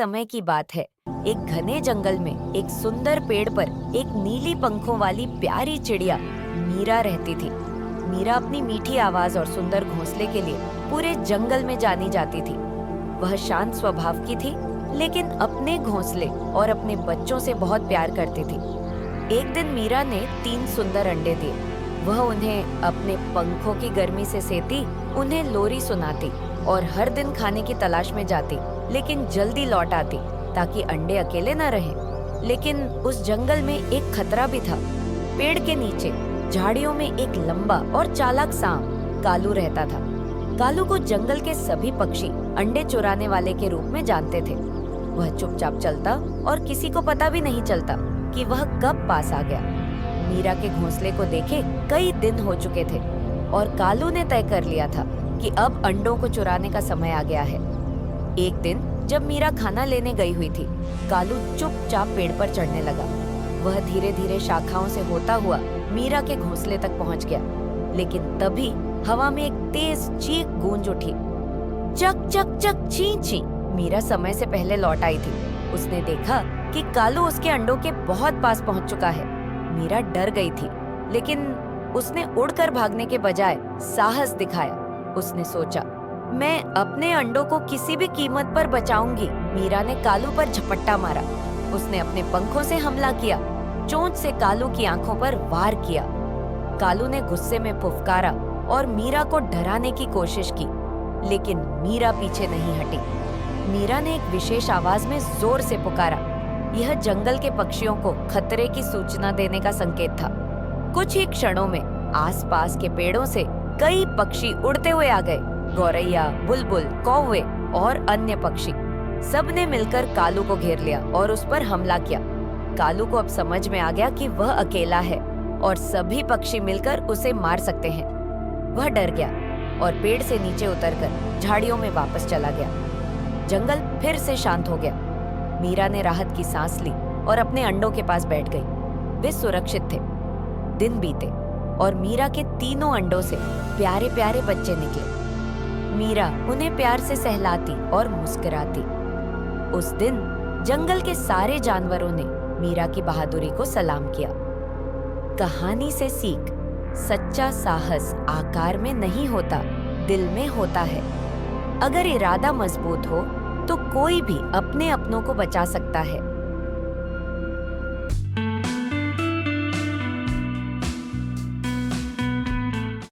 समय की बात है। एक घने जंगल में एक सुंदर पेड़ पर एक नीली पंखों वाली प्यारी चिड़िया मीरा रहती थी। मीरा अपनी मीठी आवाज और सुंदर घोंसले के लिए पूरे जंगल में जानी जाती थी। वह शांत स्वभाव की थी, लेकिन अपने घोंसले और अपने बच्चों से बहुत प्यार करती थी। एक दिन मीरा ने 3 सुंदर अंडे दिए। वह उन्हें अपने पंखों की गर्मी से सेती, उन्हें लोरी सुनाती और हर दिन खाने की तलाश में जाती, लेकिन जल्दी लौट आती ताकि अंडे अकेले न रहें। लेकिन उस जंगल में एक खतरा भी था। पेड़ के नीचे झाड़ियों में एक लंबा और चालाक सांप कालू रहता था। कालू को जंगल के सभी पक्षी अंडे चुराने वाले के रूप में जानते थे। वह चुपचाप चलता और किसी को पता भी नहीं चलता कि वह कब पास आ गया। मीरा के घोंसले को देखे कई दिन हो चुके थे और कालू ने तय कर लिया था कि अब अंडों को चुराने का समय आ गया है। एक दिन जब मीरा खाना लेने गई हुई थी, कालू चुपचाप पेड़ पर चढ़ने लगा। वह धीरे धीरे शाखाओं से होता हुआ मीरा के घोंसले तक पहुंच गया, लेकिन तभी हवा में एक तेज चीख गूंज उठी। चक चक चक ची ची। मीरा समय से पहले लौट आई थी। उसने देखा कि कालू उसके अंडों के बहुत पास पहुंच चुका है। मीरा डर गई थी, लेकिन उसने उड़कर भागने के बजाय साहस दिखाया। उसने सोचा, मैं अपने अंडों को किसी भी कीमत पर बचाऊंगी। मीरा ने कालू पर झपट्टा मारा। उसने अपने पंखों से हमला किया, चोंच से कालू की आंखों पर वार किया। कालू ने गुस्से में फुफकारा और मीरा को डराने की कोशिश की, लेकिन मीरा पीछे नहीं हटी। मीरा ने एक विशेष आवाज में जोर से पुकारा। यह जंगल के पक्षियों को खतरे की सूचना देने का संकेत था। कुछ ही क्षणों में आसपास के पेड़ों से कई पक्षी उड़ते हुए आ गए। गौरैया, बुलबुल, कौवे और अन्य पक्षी सबने मिलकर कालू को घेर लिया और उस पर हमला किया। कालू को अब समझ में आ गया कि वह अकेला है और सभी पक्षी मिलकर उसे मार सकते हैं। वह डर गया और पेड़ से नीचे उतरकर झाड़ियों में वापस चला गया। जंगल फिर से शांत हो गया। मीरा ने राहत की सांस ली और अपने अंडों के पास बैठ गई। वे सुरक्षित थे। दिन बीते और मीरा के तीनों अंडों से प्यारे प्यारे बच्चे निकले। मीरा उन्हें प्यार से सहलाती और मुस्कुराती। उस दिन जंगल के सारे जानवरों ने मीरा की बहादुरी को सलाम किया। कहानी से सीख, सच्चा साहस आकार में नहीं होता, दिल में होता है। अगर इरादा मजबूत हो तो कोई भी अपने अपनों को बचा सकता है।